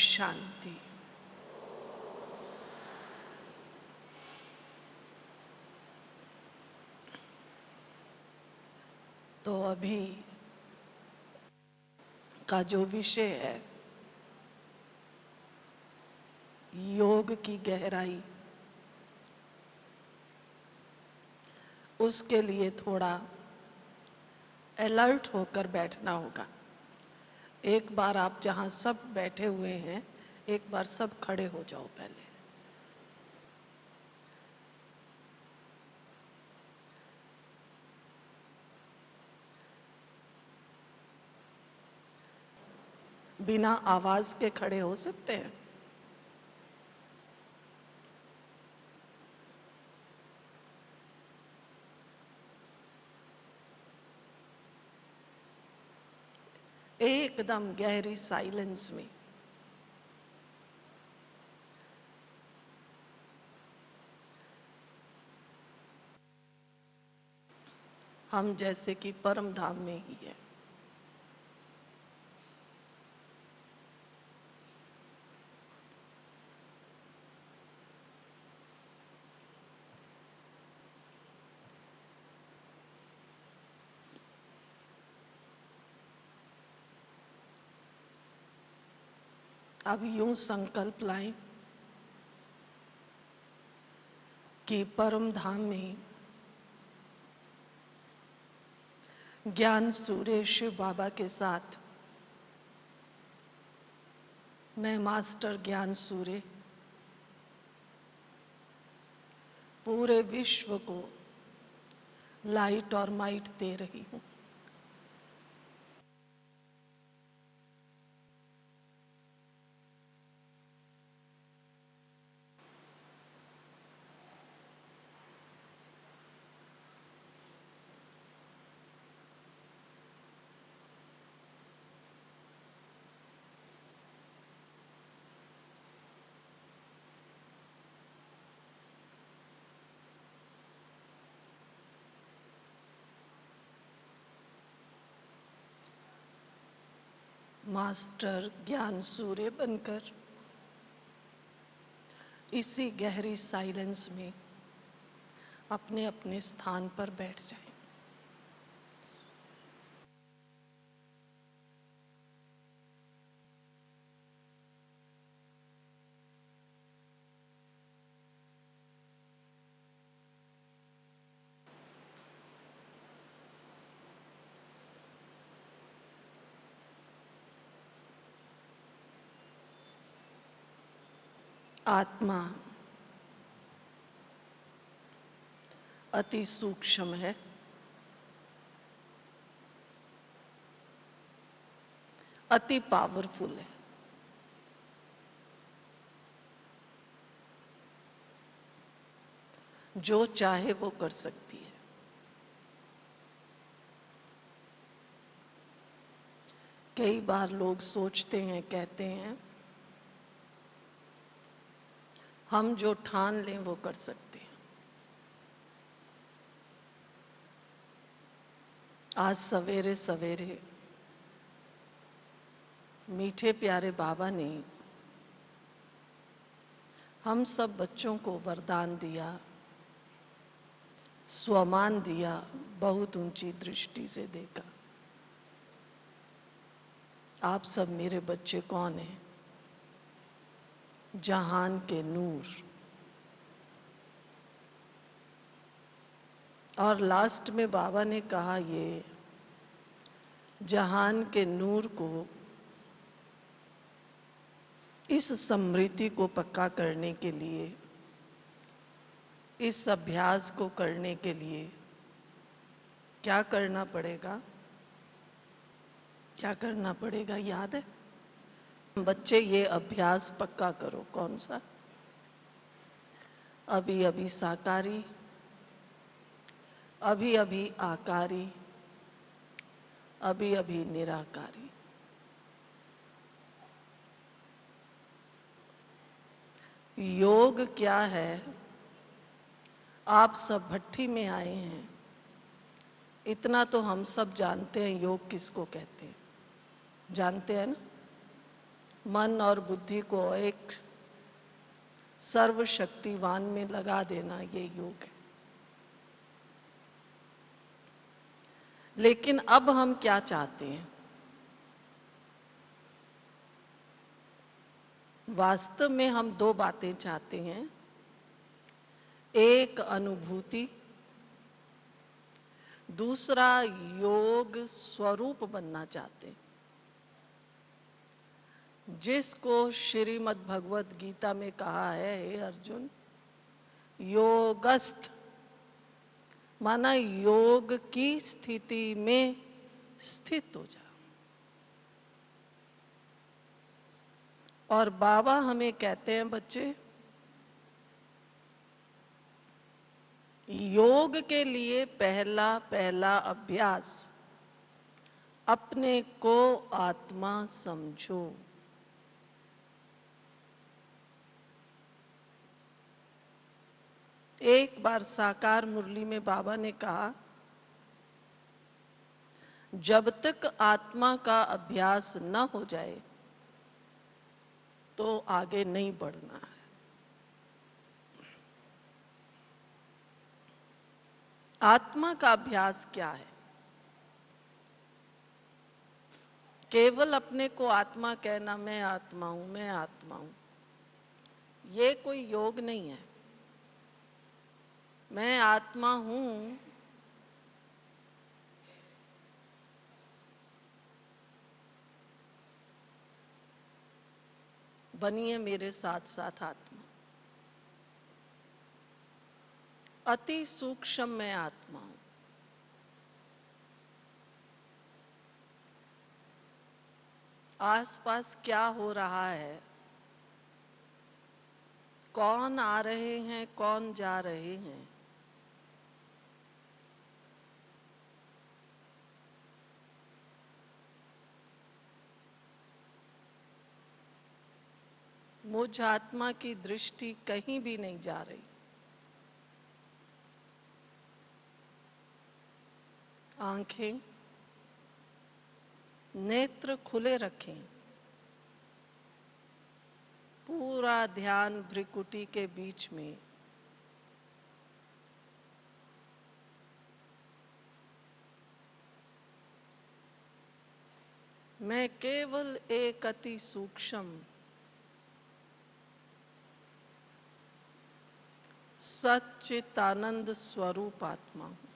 शांति। तो अभी का जो विषय है, योग की गहराई, उसके लिए थोड़ा अलर्ट होकर बैठना होगा। एक बार आप जहां सब बैठे हुए हैं, एक बार सब खड़े हो जाओ पहले। बिना आवाज के खड़े हो सकते हैं? एकदम गहरी साइलेंस में। हम जैसे कि परम धाम में ही है। अब यूं संकल्प लाएं कि परम धाम में ज्ञान सूर्य शिव बाबा के साथ मैं मास्टर ज्ञान सूर्य पूरे विश्व को लाइट और माइट दे रही हूं। मास्टर ज्ञान सूर्य बनकर इसी गहरी साइलेंस में अपने अपने स्थान पर बैठ जाएं। आत्मा अति सूक्ष्म है, अति पावरफुल है। जो चाहे वो कर सकती है। कई बार लोग सोचते हैं, कहते हैं, हम जो ठान लें वो कर सकते हैं। आज सवेरे सवेरे मीठे प्यारे बाबा ने हम सब बच्चों को वरदान दिया, स्वमान दिया, बहुत ऊंची दृष्टि से देखा। आप सब मेरे बच्चे कौन हैं? जहान के नूर। और लास्ट में बाबा ने कहा, ये जहान के नूर को, इस स्मृति को पक्का करने के लिए, इस अभ्यास को करने के लिए क्या करना पड़ेगा? क्या करना पड़ेगा याद है? बच्चे ये अभ्यास पक्का करो। कौन सा? अभी अभी साकारी, अभी अभी आकारी, अभी अभी निराकारी। योग क्या है? आप सब भट्ठी में आए हैं, इतना तो हम सब जानते हैं योग किसको कहते हैं। जानते हैं ना? मन और बुद्धि को एक सर्वशक्तिवान में लगा देना, ये योग है। लेकिन अब हम क्या चाहते हैं? वास्तव में हम दो बातें चाहते हैं। एक अनुभूति, दूसरा योग स्वरूप बनना चाहते हैं, जिसको श्रीमद् भगवत गीता में कहा है, हे अर्जुन, योगस्थ, माना योग की स्थिति में स्थित हो जा। और बाबा हमें कहते हैं, बच्चे, योग के लिए पहला पहला अभ्यास, अपने को आत्मा समझो। एक बार साकार मुरली में बाबा ने कहा, जब तक आत्मा का अभ्यास न हो जाए तो आगे नहीं बढ़ना है। आत्मा का अभ्यास क्या है? केवल अपने को आत्मा कहना, मैं आत्मा हूं, मैं आत्मा हूं, ये कोई योग नहीं है। मैं आत्मा हूं, बनिए मेरे साथ साथ आत्मा। अति सूक्ष्म मैं आत्मा हूं। आसपास क्या हो रहा है, कौन आ रहे हैं, कौन जा रहे हैं, मुझ आत्मा की दृष्टि कहीं भी नहीं जा रही। आंखें, नेत्र खुले रखें, पूरा ध्यान भ्रिकुटी के बीच में। मैं केवल एक अति सूक्ष्म सच्चिदानंद स्वरूप आत्मा हूं।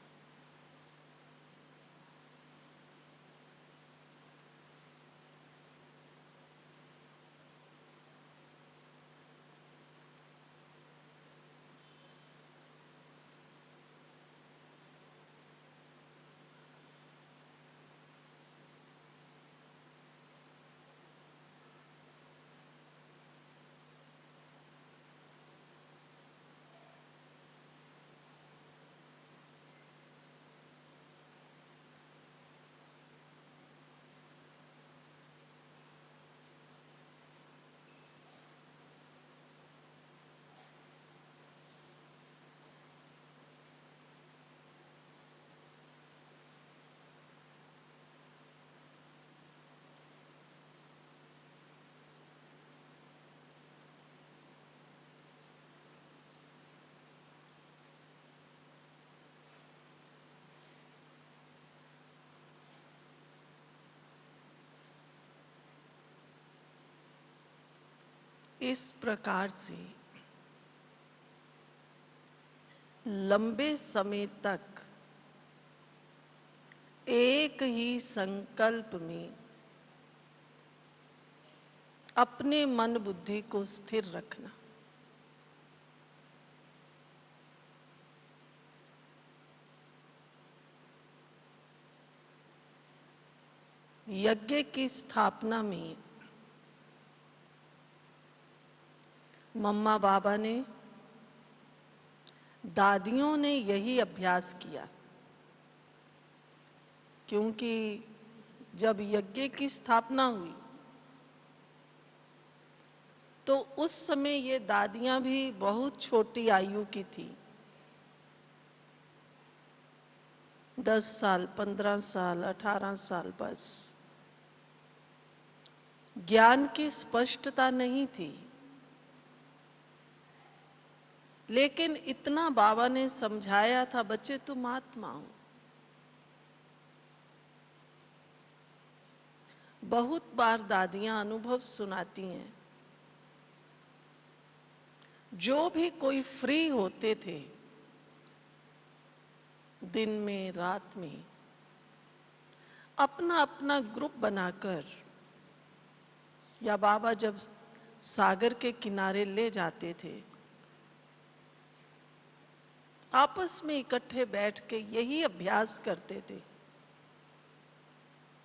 इस प्रकार से लंबे समय तक एक ही संकल्प में अपने मन बुद्धि को स्थिर रखना, यज्ञ की स्थापना में मम्मा बाबा ने, दादियों ने यही अभ्यास किया, क्योंकि जब यज्ञ की स्थापना हुई तो उस समय ये दादियां भी बहुत छोटी आयु की थी। 10 साल, 15 साल, 18 साल बस। ज्ञान की स्पष्टता नहीं थी, लेकिन इतना बाबा ने समझाया था, बच्चे तुम आत्मा हो। बहुत बार दादियां अनुभव सुनाती हैं, जो भी कोई फ्री होते थे दिन में रात में, अपना अपना ग्रुप बनाकर, या बाबा जब सागर के किनारे ले जाते थे, आपस में इकट्ठे बैठ के यही अभ्यास करते थे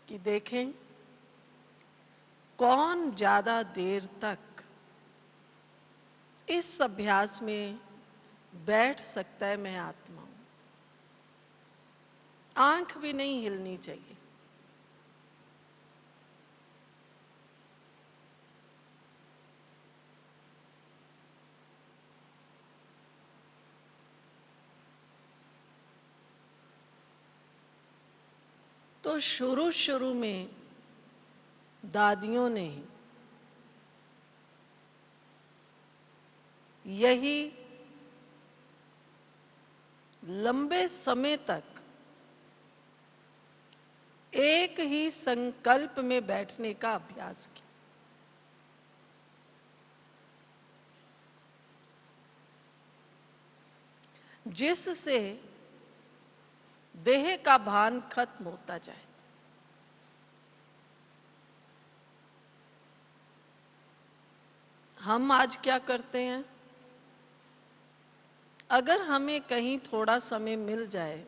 कि देखें कौन ज्यादा देर तक इस अभ्यास में बैठ सकता है। मैं आत्मा हूं, आंख भी नहीं हिलनी चाहिए। तो शुरू शुरू में दादियों ने यही लंबे समय तक एक ही संकल्प में बैठने का अभ्यास किया। जिससे देह का भान खत्म होता जाए। हम आज क्या करते हैं, अगर हमें कहीं थोड़ा समय मिल जाए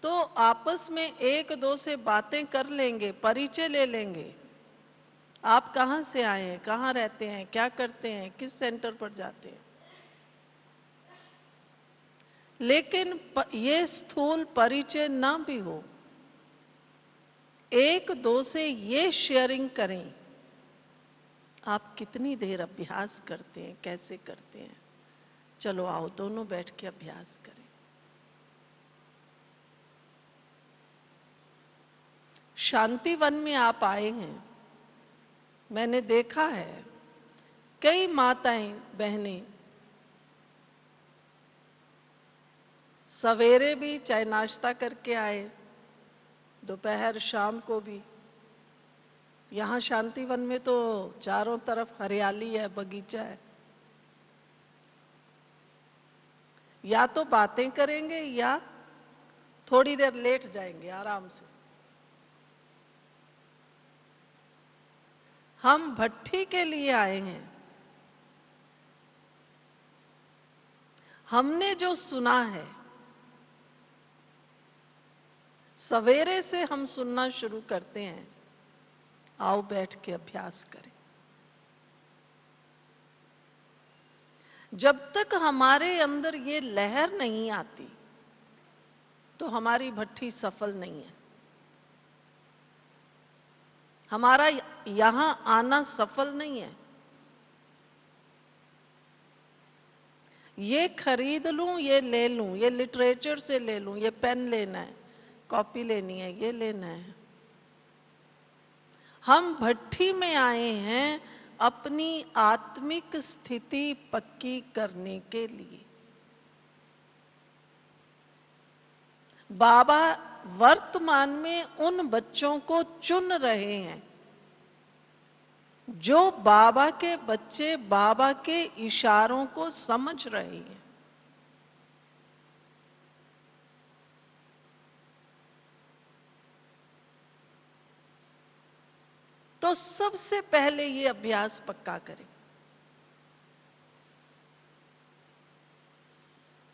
तो आपस में एक दो से बातें कर लेंगे, परिचय ले लेंगे। आप कहां से आए हैं, कहां रहते हैं, क्या करते हैं, किस सेंटर पर जाते हैं। लेकिन ये स्थूल परिचय ना भी हो, एक दो से ये शेयरिंग करें, आप कितनी देर अभ्यास करते हैं, कैसे करते हैं। चलो आओ दोनों बैठ के अभ्यास करें। शांतिवन में आप आए हैं, मैंने देखा है कई माताएं बहनें सवेरे भी चाय नाश्ता करके आए, दोपहर शाम को भी। यहां शांतिवन में तो चारों तरफ हरियाली है, बगीचा है। या तो बातें करेंगे या थोड़ी देर लेट जाएंगे आराम से। हम भट्ठी के लिए आए हैं। हमने जो सुना है, सवेरे से हम सुनना शुरू करते हैं। आओ बैठ के अभ्यास करें। जब तक हमारे अंदर ये लहर नहीं आती तो हमारी भट्ठी सफल नहीं है। हमारा यहां आना सफल नहीं है। ये खरीद लूं, ये ले लूं, ये लिटरेचर से ले लूं, ये पेन लेना है, कॉपी लेनी है, ये लेना है। हम भट्ठी में आए हैं अपनी आत्मिक स्थिति पक्की करने के लिए। बाबा वर्तमान में उन बच्चों को चुन रहे हैं जो बाबा के बच्चे बाबा के इशारों को समझ रहे हैं। तो सबसे पहले ये अभ्यास पक्का करें।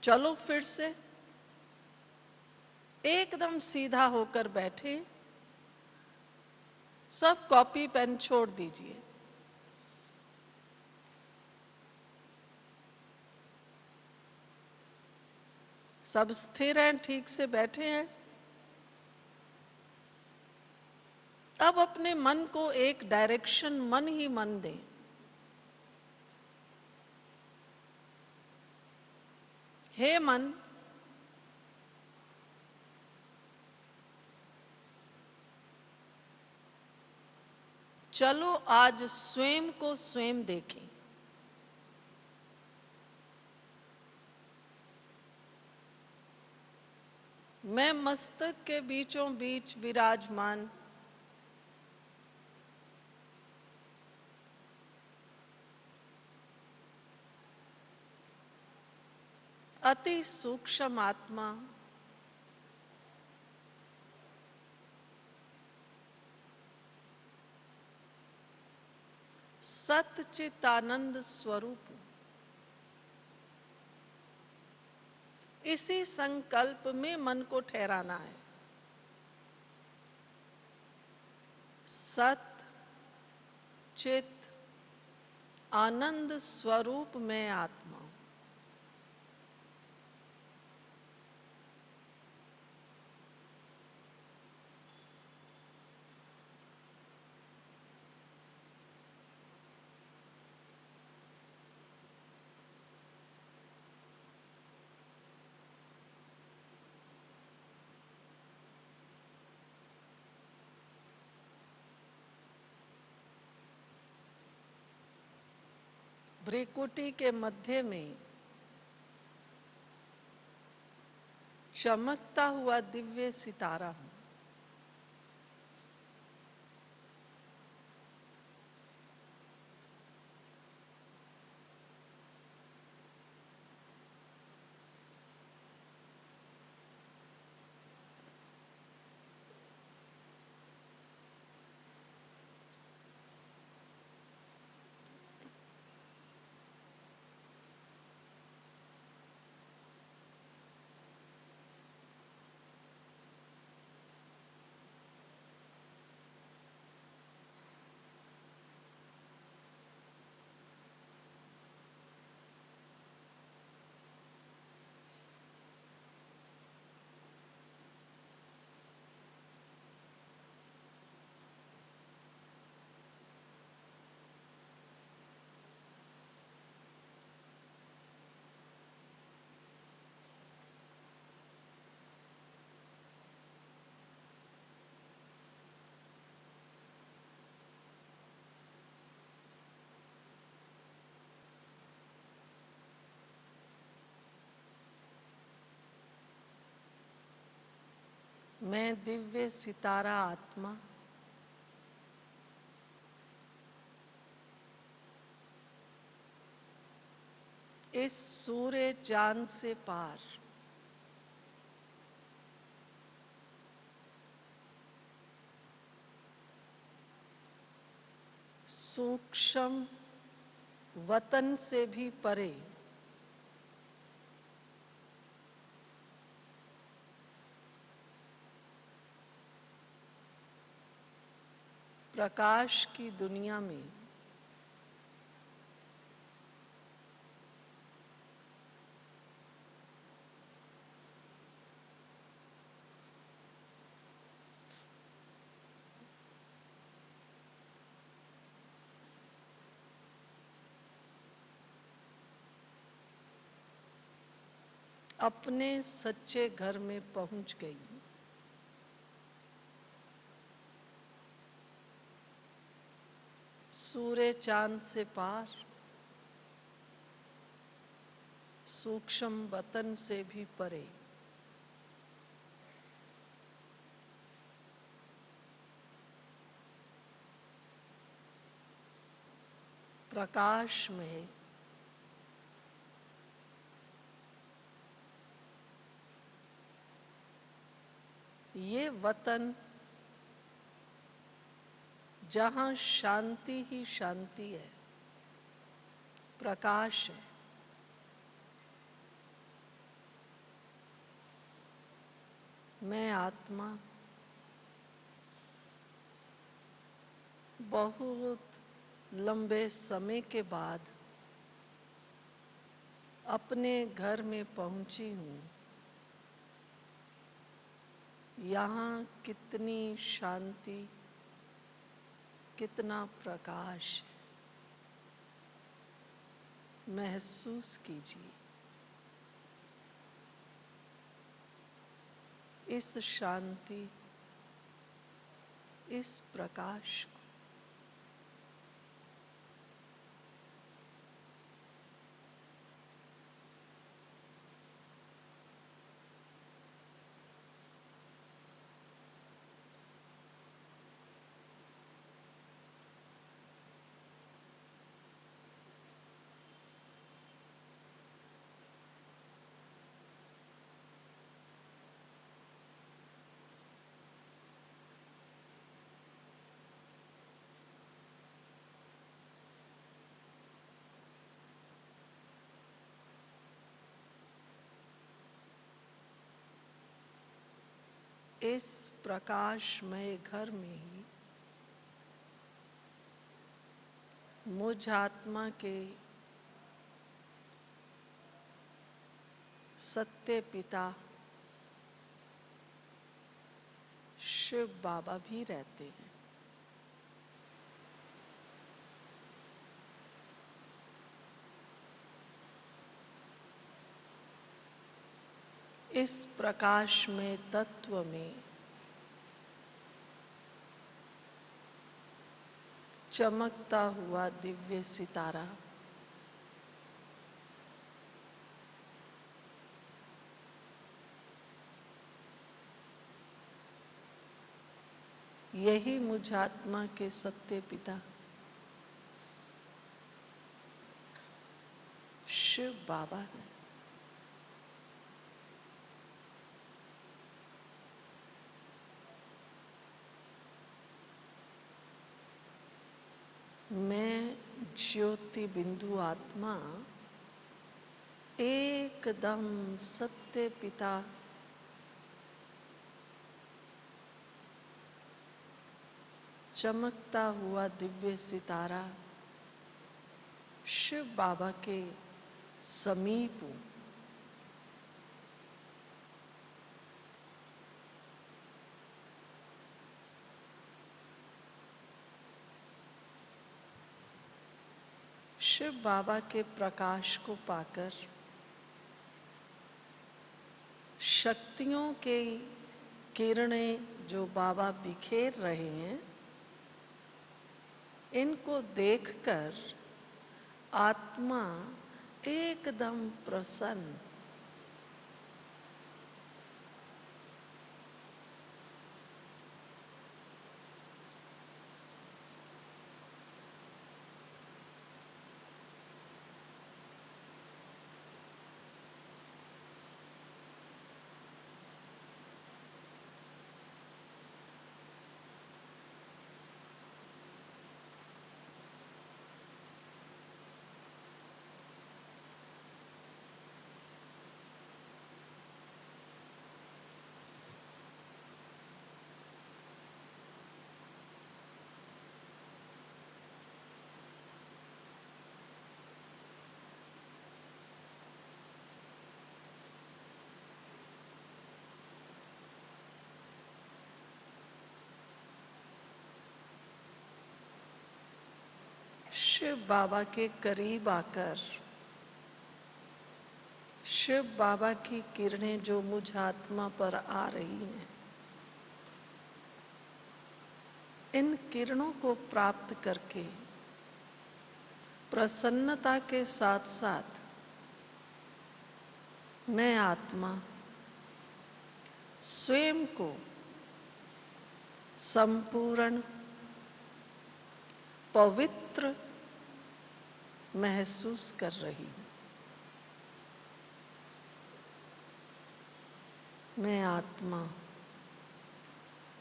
चलो फिर से एकदम सीधा होकर बैठे, सब कॉपी पेन छोड़ दीजिए। सब स्थिर हैं, ठीक से बैठे हैं। अब अपने मन को एक डायरेक्शन, मन ही मन दें। हे मन, चलो आज स्वयं को स्वयं देखें। मैं मस्तक के बीचों बीच विराजमान अति सूक्ष्म आत्मा सच्चिदानंद स्वरूप हूं। इसी संकल्प में मन को ठहराना है। सत चित आनंद स्वरूप में आत्मा हूं। भ्रिकुटी के मध्य में चमकता हुआ दिव्य सितारा हूं। मैं दिव्य सितारा आत्मा इस सूर्य चांद से पार सूक्ष्म वतन से भी परे प्रकाश की दुनिया में अपने सच्चे घर में पहुंच गई। सूर्य चांद से पार सूक्ष्म वतन से भी परे प्रकाश में ये वतन जहां शांति ही शांति है, प्रकाश है। मैं आत्मा बहुत लंबे समय के बाद अपने घर में पहुंची हूं। यहाँ कितनी शांति, कितना प्रकाश महसूस कीजिए। इस शांति, इस प्रकाश को इस प्रकाशमय घर में ही मुझ आत्मा के सत्य पिता शिव बाबा भी रहते हैं। इस प्रकाश में तत्व में चमकता हुआ दिव्य सितारा यही मुझ आत्मा के सत्य पिता शिव बाबा है। मैं ज्योति बिंदु आत्मा एकदम सत्य पिता चमकता हुआ दिव्य सितारा शिव बाबा के समीप हूं। शिव बाबा के प्रकाश को पाकर शक्तियों के किरणें जो बाबा बिखेर रहे हैं, इनको देखकर आत्मा एकदम प्रसन्न, शिव बाबा के करीब आकर शिव बाबा की किरणें जो मुझ आत्मा पर आ रही हैं, इन किरणों को प्राप्त करके प्रसन्नता के साथ साथ मैं आत्मा स्वयं को संपूर्ण पवित्र महसूस कर रही हूं। मैं आत्मा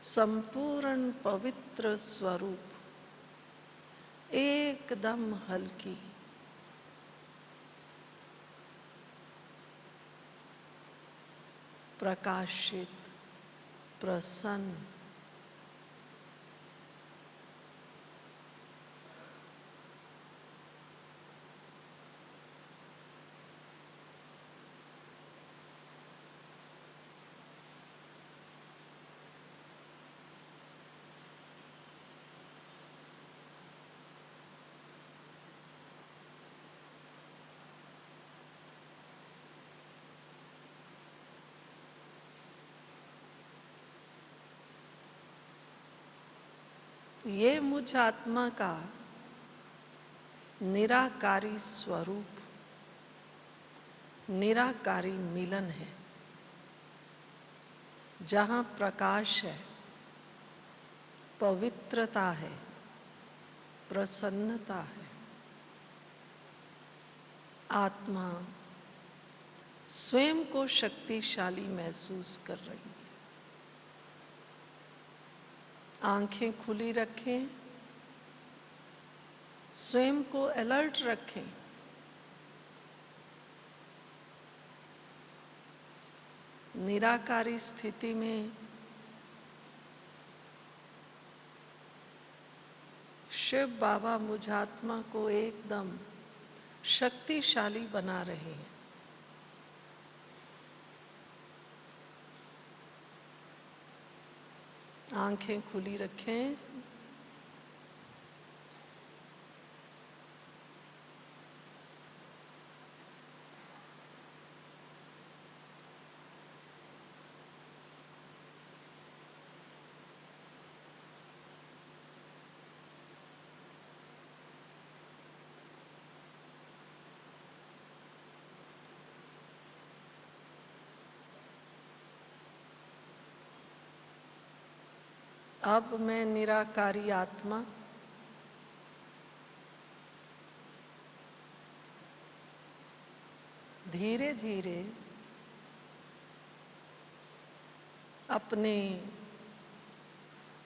संपूर्ण पवित्र स्वरूप, एकदम हल्की, प्रकाशित, प्रसन्न, ये मुझ आत्मा का निराकारी स्वरूप, निराकारी मिलन है। जहां प्रकाश है, पवित्रता है, प्रसन्नता है, आत्मा स्वयं को शक्तिशाली महसूस कर रही है। आंखें खुली रखें, स्वयं को अलर्ट रखें। निराकारी स्थिति में शिव बाबा मुझ आत्मा को एकदम शक्तिशाली बना रहे हैं। आंखें खुली रखें। अब मैं निराकारी आत्मा धीरे धीरे अपने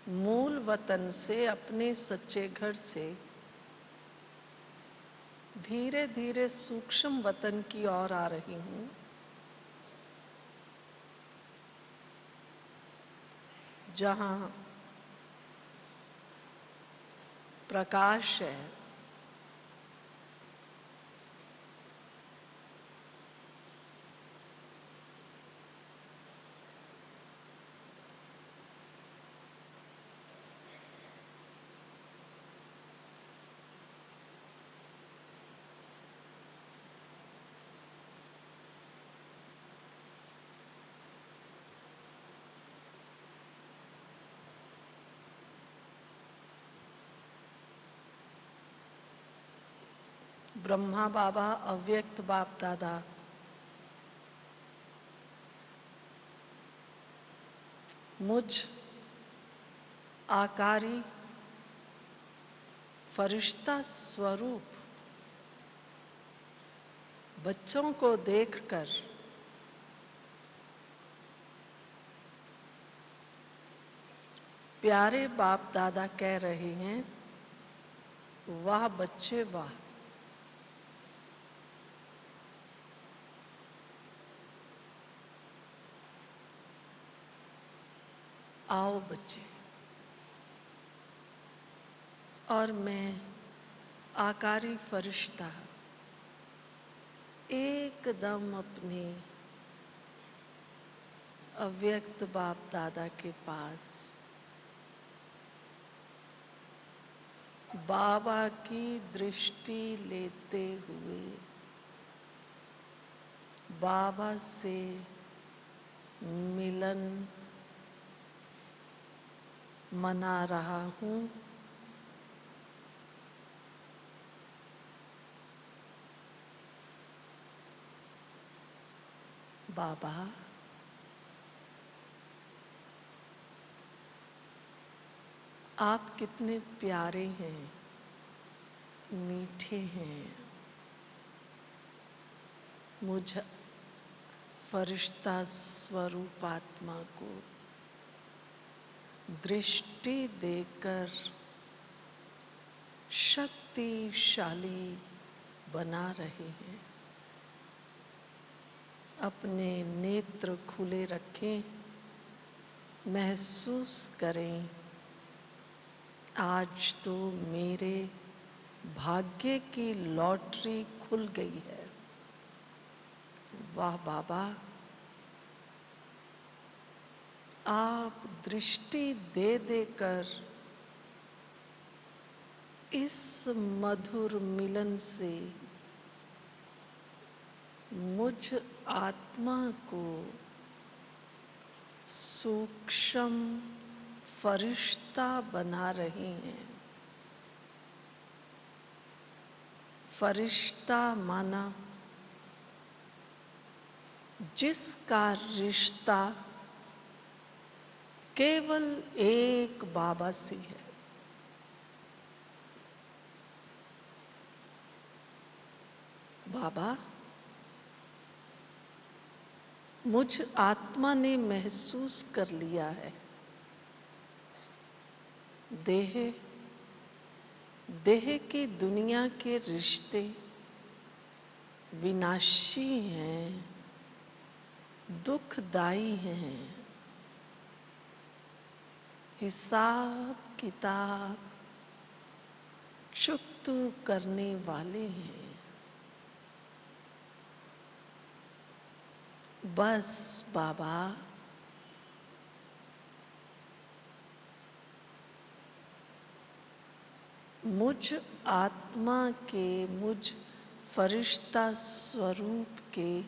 मूल वतन से, अपने सच्चे घर से धीरे धीरे सूक्ष्म वतन की ओर आ रही हूं, जहां प्रकाश है, ब्रह्मा बाबा, अव्यक्त बाप दादा मुझ आकारी फरिश्ता स्वरूप बच्चों को देखकर प्यारे बाप दादा कह रहे हैं, वाह बच्चे वाह। आओ बच्चे। और मैं आकारी फरिश्ता एकदम अपने अव्यक्त बाप दादा के पास बाबा की दृष्टि लेते हुए बाबा से मिलन मना रहा हूं। बाबा, आप कितने प्यारे हैं, मीठे हैं। मुझ फरिश्ता स्वरूप आत्मा को दृष्टि देकर शक्तिशाली बना रहे हैं। अपने नेत्र खुले रखें, महसूस करें, आज तो मेरे भाग्य की लॉटरी खुल गई है। वाह बाबा, आप दृष्टि दे देकर इस मधुर मिलन से मुझ आत्मा को सूक्ष्म फरिश्ता बना रहे हैं। फरिश्ता माना जिसका रिश्ता केवल एक बाबा से है। बाबा, मुझ आत्मा ने महसूस कर लिया है, देह की दुनिया के रिश्ते विनाशी हैं, दुखदाई हैं। हिसाब किताब चुप्त करने वाले हैं। बस बाबा, मुझ आत्मा के, मुझ फरिश्ता स्वरूप के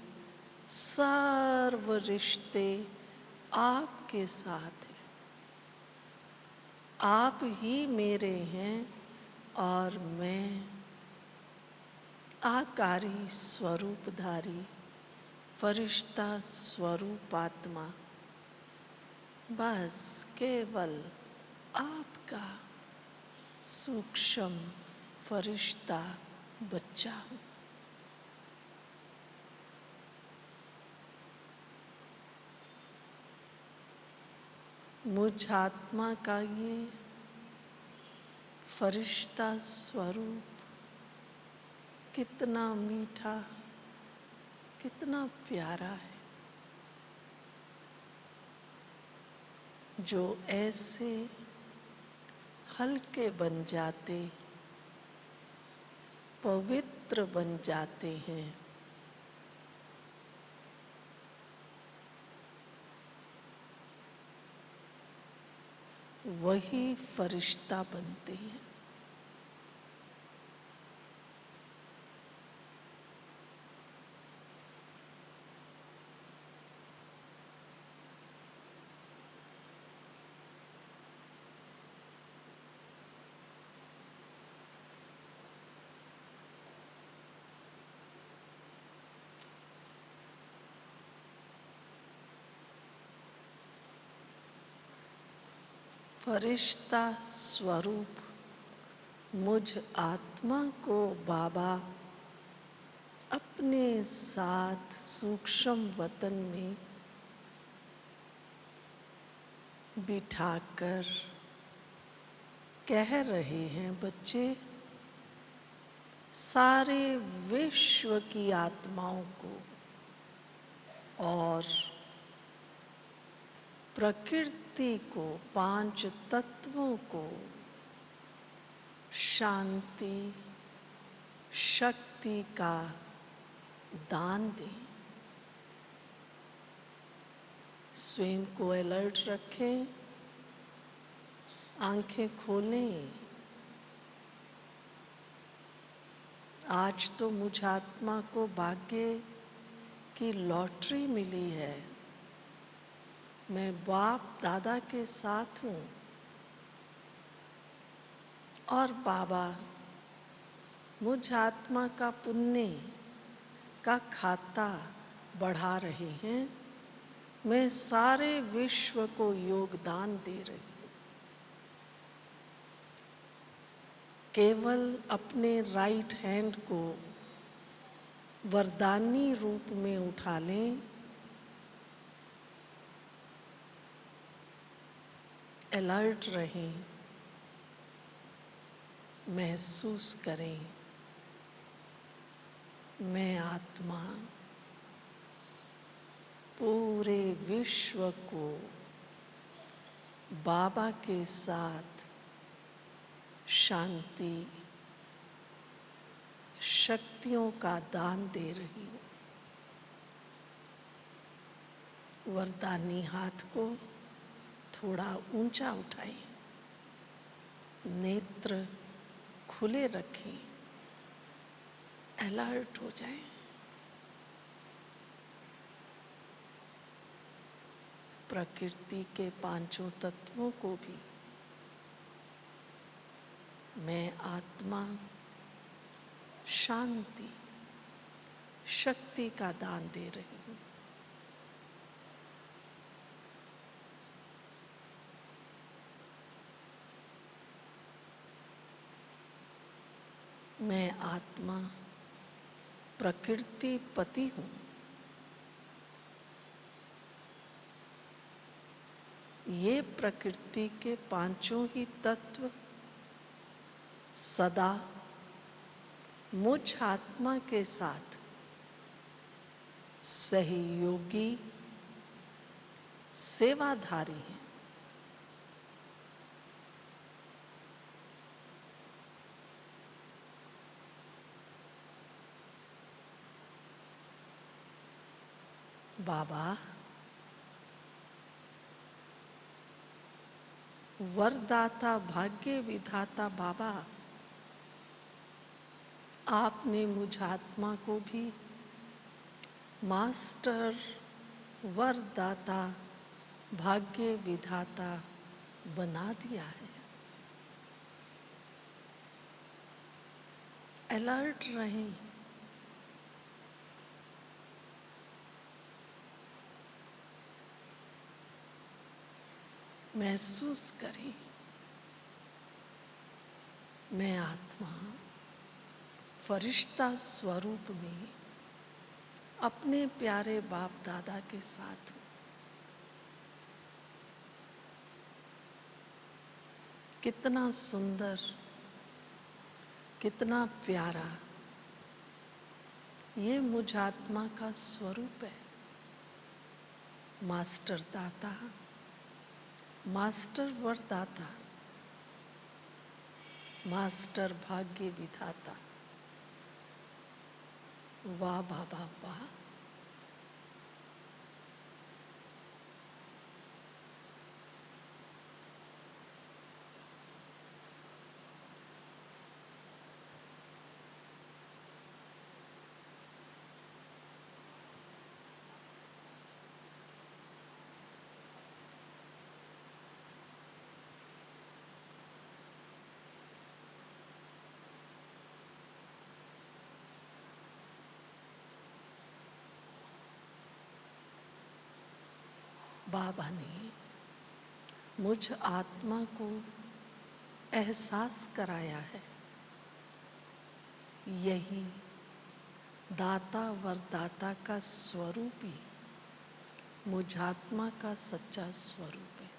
सर्व रिश्ते आपके साथ हैं। आप ही मेरे हैं और मैं आकारी स्वरूपधारी फरिश्ता स्वरूप आत्मा बस केवल आपका सूक्ष्म फरिश्ता बच्चा हूं। मुझ आत्मा का ये फरिश्ता स्वरूप कितना मीठा, कितना प्यारा है, जो ऐसे हल्के बन जाते, पवित्र बन जाते हैं। वही फरिश्ता बनते हैं। फरिश्ता स्वरूप मुझ आत्मा को बाबा अपने साथ सूक्ष्म वतन में बिठाकर कह रहे हैं, बच्चे, सारे विश्व की आत्माओं को और प्रकृति को, पांच तत्वों को शांति, शक्ति का दान दें। स्वयं को अलर्ट रखें, आंखें खोलें। आज तो मुझ आत्मा को भाग्य की लॉटरी मिली है। मैं बाप दादा के साथ हूं और बाबा मुझ आत्मा का पुण्य का खाता बढ़ा रहे हैं। मैं सारे विश्व को योगदान दे रही हूं। केवल अपने राइट हैंड को वरदानी रूप में उठा लें, अलर्ट रहें, महसूस करें, मैं आत्मा पूरे विश्व को बाबा के साथ शांति, शक्तियों का दान दे रही हूं। वरदानी हाथ को थोड़ा ऊंचा उठाएं, नेत्र खुले रखें, अलर्ट हो जाएं। प्रकृति के पांचों तत्वों को भी मैं आत्मा शांति, शक्ति का दान दे रही हूं। मैं आत्मा प्रकृति पति हूं। ये प्रकृति के पांचों ही तत्व सदा मुझ आत्मा के साथ सहयोगी, सेवाधारी हैं। बाबा, वरदाता भाग्य विधाता बाबा, आपने मुझ आत्मा को भी मास्टर, वरदाता, भाग्य विधाता बना दिया है। अलर्ट रहें। महसूस करें, मैं आत्मा फरिश्ता स्वरूप में अपने प्यारे बाप दादा के साथ हूं। कितना सुंदर, कितना प्यारा ये मुझ आत्मा का स्वरूप है। मास्टर दाता, मास्टर वरदाता, मास्टर भाग्य विधाता। वाह बाबा वाह। बाबा ने मुझ आत्मा को एहसास कराया है, यही दाता वरदाता का स्वरूप ही मुझ आत्मा का सच्चा स्वरूप है।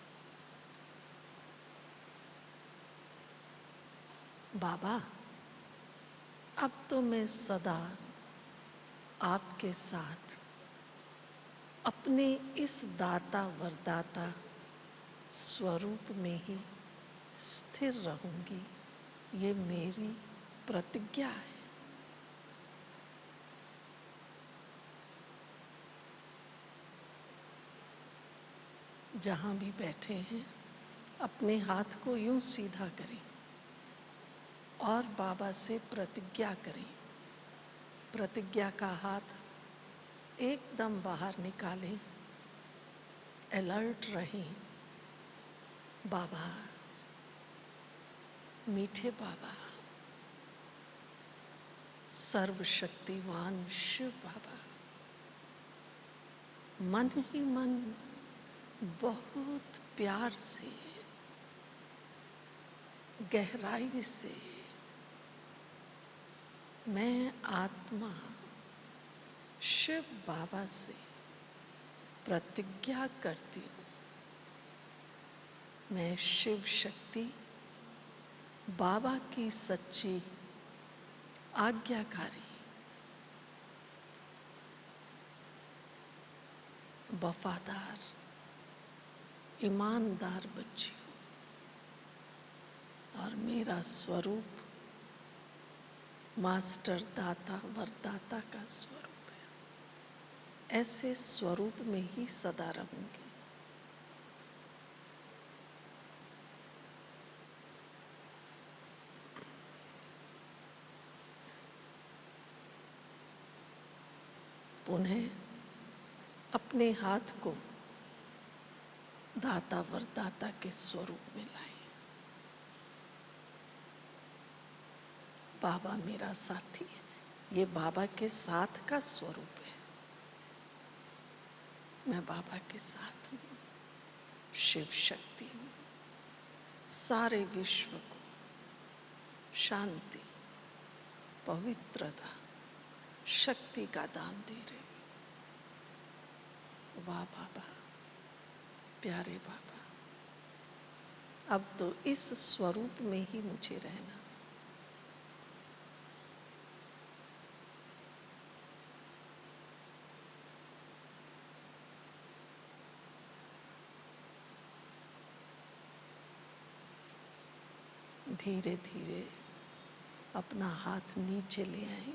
बाबा, अब तो मैं सदा आपके साथ अपने इस दाता वरदाता स्वरूप में ही स्थिर रहूंगी, ये मेरी प्रतिज्ञा है। जहां भी बैठे हैं, अपने हाथ को यूं सीधा करें और बाबा से प्रतिज्ञा करें। प्रतिज्ञा का हाथ एकदम बाहर निकालें। अलर्ट रहें। बाबा, मीठे बाबा, सर्वशक्तिवान शिव बाबा, मन ही मन बहुत प्यार से, गहराई से मैं आत्मा शिव बाबा से प्रतिज्ञा करती हूं, मैं शिव शक्ति बाबा की सच्ची आज्ञाकारी, वफादार, ईमानदार बच्ची हूं और मेरा स्वरूप मास्टर दाता वरदाता का स्वरूप है। ऐसे स्वरूप में ही सदा रहूंगी। पुनः अपने हाथ को दाता वरदाता के स्वरूप में लाएं। बाबा मेरा साथी है, ये बाबा के साथ का स्वरूप है। मैं बाबा के साथ हूं, शिव शक्ति हूं, सारे विश्व को शांति, पवित्रता, शक्ति का दान दे रही। वाह बाबा, प्यारे बाबा, अब तो इस स्वरूप में ही मुझे रहना। धीरे धीरे अपना हाथ नीचे ले आए।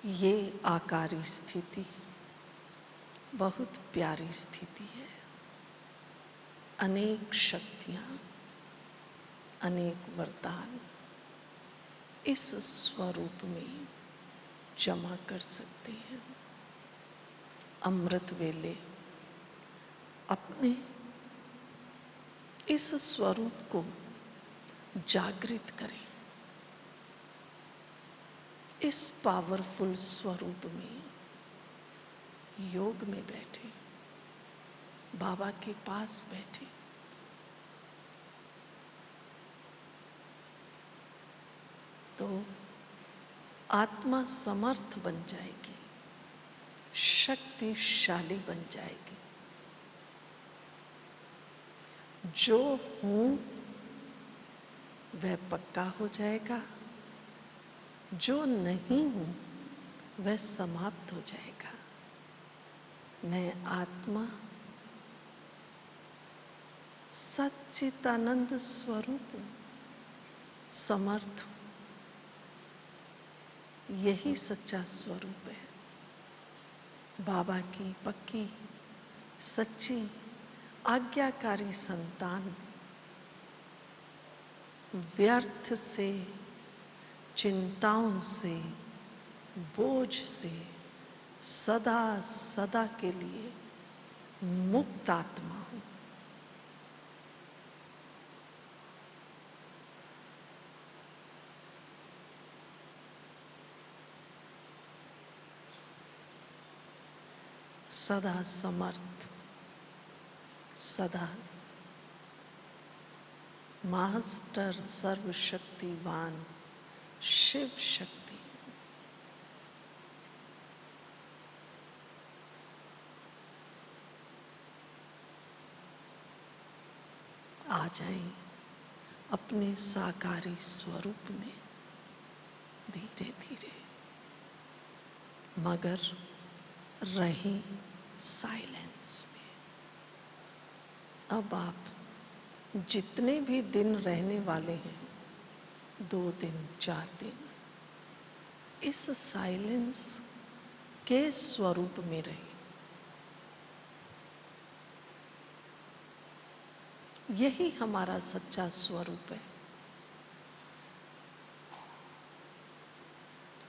ये आकारी स्थिति बहुत प्यारी स्थिति है। अनेक शक्तियां, अनेक वरदान इस स्वरूप में जमा कर सकते हैं। अमृत वेले अपने इस स्वरूप को जागृत करें। इस पावरफुल स्वरूप में योग में बैठे, बाबा के पास बैठे, तो आत्मा समर्थ बन जाएगी, शक्तिशाली बन जाएगी। जो हूं वह पक्का हो जाएगा, जो नहीं हूं वह समाप्त हो जाएगा। मैं आत्मा सच्चिदानंद स्वरूप हूं, समर्थ हूं। यही सच्चा स्वरूप है। बाबा की पक्की सच्ची आज्ञाकारी संतान व्यर्थ से, चिंताओं से, बोझ से सदा सदा के लिए मुक्त आत्मा हूं। सदा समर्थ, सदा मास्टर सर्वशक्तिवान शिव शक्ति। आ जाएं अपने साकारी स्वरूप में धीरे धीरे, मगर रहें साइलेंस में। अब आप जितने भी दिन रहने वाले हैं, 2 दिन 4 दिन, इस साइलेंस के स्वरूप में रहें। यही हमारा सच्चा स्वरूप है।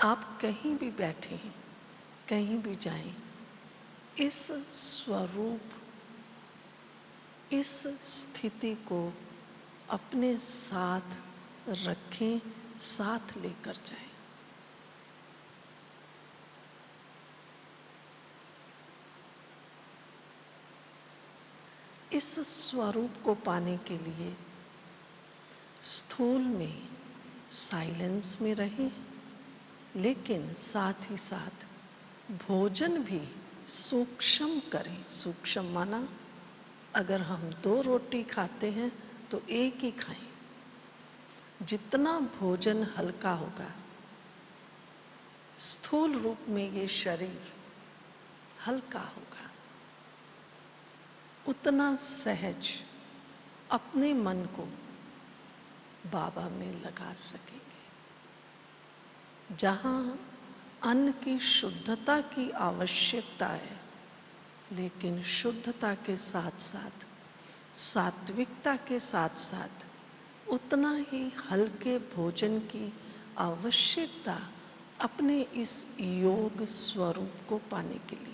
आप कहीं भी बैठे हैं, कहीं भी जाएं, इस स्वरूप, इस स्थिति को अपने साथ रखें, साथ लेकर जाएं। इस स्वरूप को पाने के लिए स्थूल में साइलेंस में रहें, लेकिन साथ ही साथ भोजन भी सूक्ष्म करें। सूक्ष्म माना अगर हम 2 रोटी खाते हैं तो 1 ही खाएं। जितना भोजन हल्का होगा, स्थूल रूप में ये शरीर हल्का होगा, उतना सहज अपने मन को बाबा में लगा सकेंगे। जहां अन्न की शुद्धता की आवश्यकता है, लेकिन शुद्धता के साथ साथ, सात्विकता के साथ साथ उतना ही हल्के भोजन की आवश्यकता अपने इस योग स्वरूप को पाने के लिए।